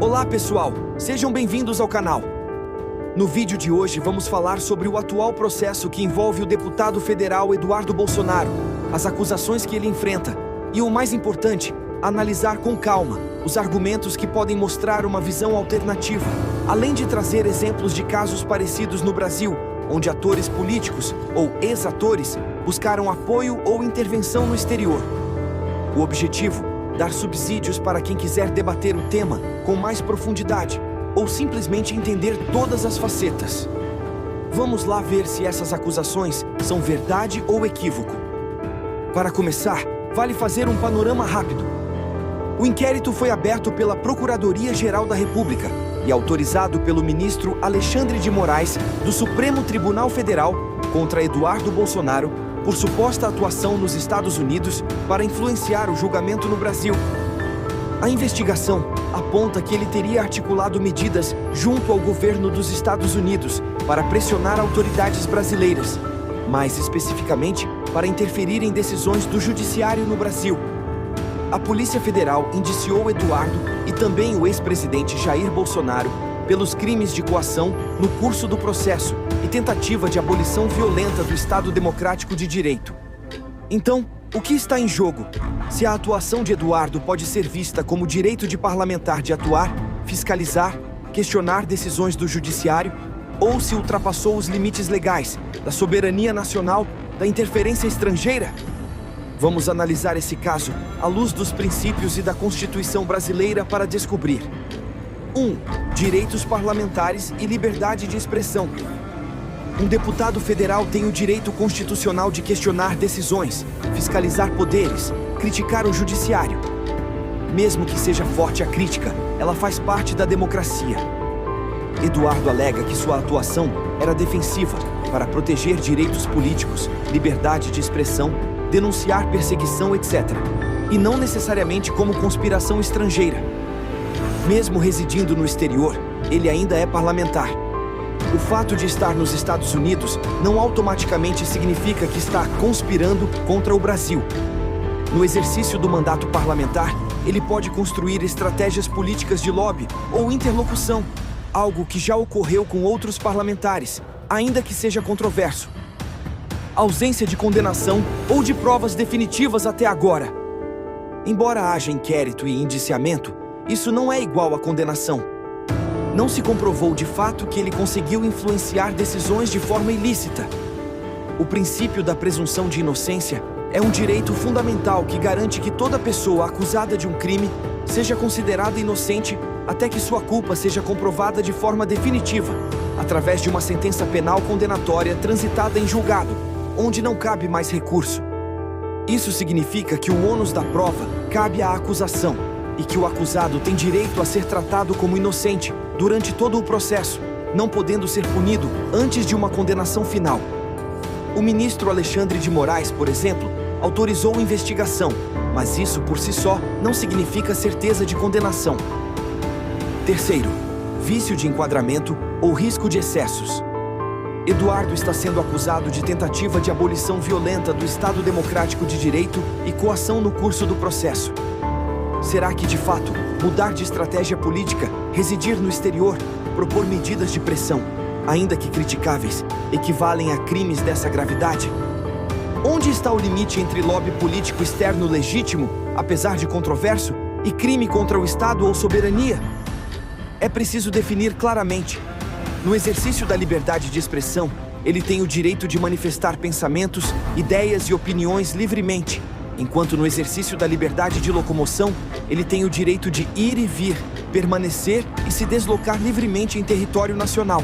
Olá pessoal, sejam bem-vindos ao canal. No vídeo de hoje vamos falar sobre o atual processo que envolve o deputado federal Eduardo Bolsonaro, as acusações que ele enfrenta e, o mais importante, analisar com calma os argumentos que podem mostrar uma visão alternativa, além de trazer exemplos de casos parecidos no Brasil, onde atores políticos ou ex-atores buscaram apoio ou intervenção no exterior. O objetivo: dar subsídios para quem quiser debater o tema com mais profundidade ou simplesmente entender todas as facetas. Vamos lá ver se essas acusações são verdade ou equívoco. Para começar, vale fazer um panorama rápido. O inquérito foi aberto pela Procuradoria-Geral da República e autorizado pelo ministro Alexandre de Moraes, do Supremo Tribunal Federal, contra Eduardo Bolsonaro, por suposta atuação nos Estados Unidos para influenciar o julgamento no Brasil. A investigação aponta que ele teria articulado medidas junto ao governo dos Estados Unidos para pressionar autoridades brasileiras, mais especificamente para interferir em decisões do Judiciário no Brasil. A Polícia Federal indiciou Eduardo e também o ex-presidente Jair Bolsonaro pelos crimes de coação no curso do processo e tentativa de abolição violenta do Estado Democrático de Direito. Então, o que está em jogo? Se a atuação de Eduardo pode ser vista como direito de parlamentar de atuar, fiscalizar, questionar decisões do Judiciário, ou se ultrapassou os limites legais, da soberania nacional, da interferência estrangeira? Vamos analisar esse caso à luz dos princípios e da Constituição brasileira para descobrir. 1. Direitos parlamentares e liberdade de expressão. Um deputado federal tem o direito constitucional de questionar decisões, fiscalizar poderes, criticar o judiciário. Mesmo que seja forte a crítica, ela faz parte da democracia. Eduardo alega que sua atuação era defensiva para proteger direitos políticos, liberdade de expressão, denunciar perseguição, etc., e não necessariamente como conspiração estrangeira. Mesmo residindo no exterior, ele ainda é parlamentar. O fato de estar nos Estados Unidos não automaticamente significa que está conspirando contra o Brasil. No exercício do mandato parlamentar, ele pode construir estratégias políticas de lobby ou interlocução, algo que já ocorreu com outros parlamentares, ainda que seja controverso. Ausência de condenação ou de provas definitivas até agora. Embora haja inquérito e indiciamento, isso não é igual à condenação. Não se comprovou de fato que ele conseguiu influenciar decisões de forma ilícita. O princípio da presunção de inocência é um direito fundamental que garante que toda pessoa acusada de um crime seja considerada inocente até que sua culpa seja comprovada de forma definitiva, através de uma sentença penal condenatória transitada em julgado, onde não cabe mais recurso. Isso significa que o ônus da prova cabe à acusação e que o acusado tem direito a ser tratado como inocente durante todo o processo, não podendo ser punido antes de uma condenação final. O ministro Alexandre de Moraes, por exemplo, autorizou a investigação, mas isso por si só não significa certeza de condenação. Terceiro, vício de enquadramento ou risco de excessos. Eduardo está sendo acusado de tentativa de abolição violenta do Estado Democrático de Direito e coação no curso do processo. Será que, de fato, mudar de estratégia política, residir no exterior, propor medidas de pressão, ainda que criticáveis, equivalem a crimes dessa gravidade? Onde está o limite entre lobby político externo legítimo, apesar de controverso, e crime contra o Estado ou soberania? É preciso definir claramente. No exercício da liberdade de expressão, ele tem o direito de manifestar pensamentos, ideias e opiniões livremente, enquanto no exercício da liberdade de locomoção, ele tem o direito de ir e vir, permanecer e se deslocar livremente em território nacional.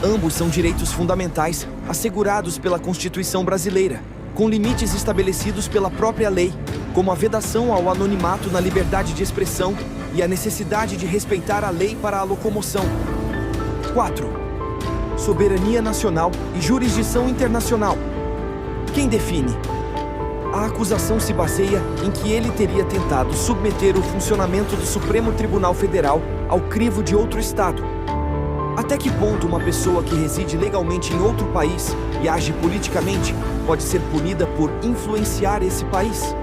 Ambos são direitos fundamentais assegurados pela Constituição brasileira, com limites estabelecidos pela própria lei, como a vedação ao anonimato na liberdade de expressão e a necessidade de respeitar a lei para a locomoção. 4. Soberania nacional e jurisdição internacional. Quem define? A acusação se baseia em que ele teria tentado submeter o funcionamento do Supremo Tribunal Federal ao crivo de outro Estado. Até que ponto uma pessoa que reside legalmente em outro país e age politicamente pode ser punida por influenciar esse país?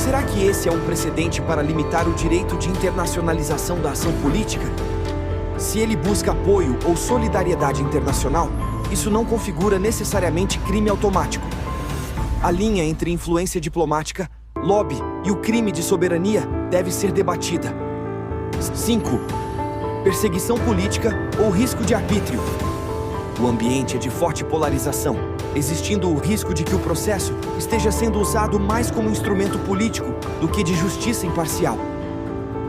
Será que esse é um precedente para limitar o direito de internacionalização da ação política? Se ele busca apoio ou solidariedade internacional, isso não configura necessariamente crime automático. A linha entre influência diplomática, lobby e o crime de soberania deve ser debatida. 5. Perseguição política ou risco de arbítrio. O ambiente é de forte polarização, existindo o risco de que o processo esteja sendo usado mais como instrumento político do que de justiça imparcial.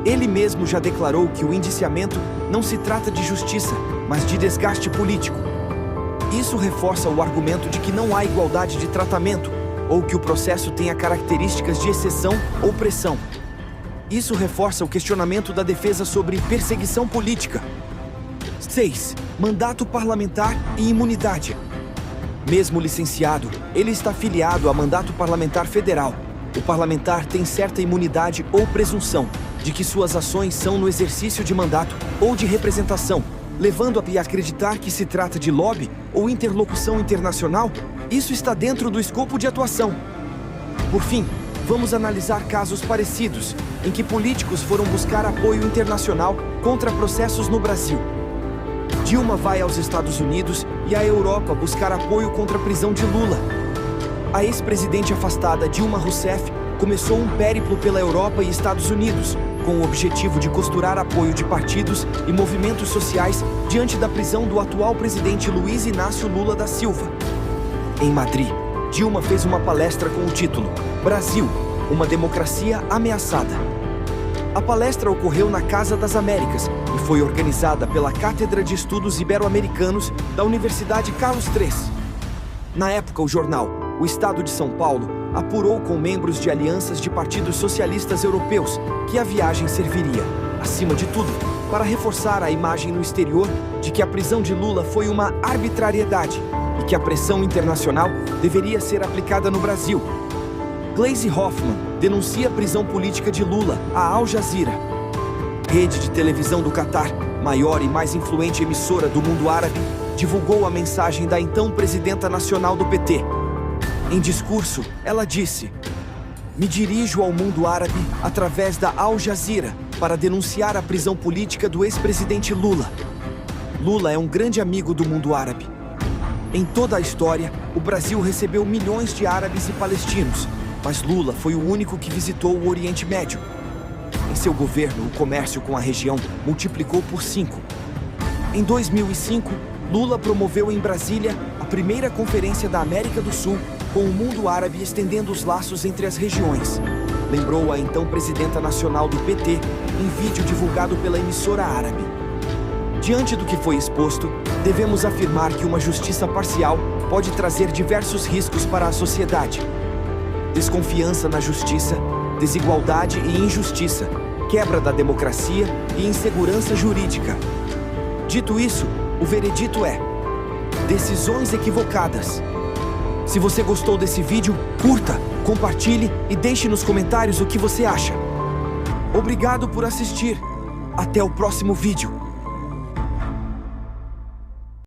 Ele mesmo já declarou que o indiciamento não se trata de justiça, mas de desgaste político. Isso reforça o argumento de que não há igualdade de tratamento, ou que o processo tenha características de exceção ou pressão. Isso reforça o questionamento da defesa sobre perseguição política. 6. Mandato parlamentar e imunidade. Mesmo licenciado, ele está filiado a mandato parlamentar federal. O parlamentar tem certa imunidade ou presunção de que suas ações são no exercício de mandato ou de representação, levando a acreditar que se trata de lobby ou interlocução internacional. Isso está dentro do escopo de atuação. Por fim, vamos analisar casos parecidos, em que políticos foram buscar apoio internacional contra processos no Brasil. Dilma vai aos Estados Unidos e à Europa buscar apoio contra a prisão de Lula. A ex-presidente afastada Dilma Rousseff começou um périplo pela Europa e Estados Unidos, com o objetivo de costurar apoio de partidos e movimentos sociais diante da prisão do atual presidente Luiz Inácio Lula da Silva. Em Madrid, Dilma fez uma palestra com o título Brasil, uma democracia ameaçada. A palestra ocorreu na Casa das Américas e foi organizada pela Cátedra de Estudos Ibero-Americanos da Universidade Carlos III. Na época, o jornal O Estado de São Paulo apurou com membros de alianças de partidos socialistas europeus que a viagem serviria, acima de tudo, para reforçar a imagem no exterior de que a prisão de Lula foi uma arbitrariedade e que a pressão internacional deveria ser aplicada no Brasil. Gleisi Hoffmann denuncia a prisão política de Lula à Al Jazeera. Rede de televisão do Catar, maior e mais influente emissora do mundo árabe, divulgou a mensagem da então presidenta nacional do PT. Em discurso, ela disse: "Me dirijo ao mundo árabe através da Al Jazeera para denunciar a prisão política do ex-presidente Lula. Lula é um grande amigo do mundo árabe. Em toda a história, o Brasil recebeu milhões de árabes e palestinos, mas Lula foi o único que visitou o Oriente Médio. Em seu governo, o comércio com a região multiplicou por 5. Em 2005, Lula promoveu em Brasília a primeira conferência da América do Sul com o mundo árabe, estendendo os laços entre as regiões", lembrou a então presidenta nacional do PT em vídeo divulgado pela emissora árabe. Diante do que foi exposto, devemos afirmar que uma justiça parcial pode trazer diversos riscos para a sociedade: desconfiança na justiça, desigualdade e injustiça, quebra da democracia e insegurança jurídica. Dito isso, o veredito é: decisões equivocadas. Se você gostou desse vídeo, curta, compartilhe e deixe nos comentários o que você acha. Obrigado por assistir. Até o próximo vídeo.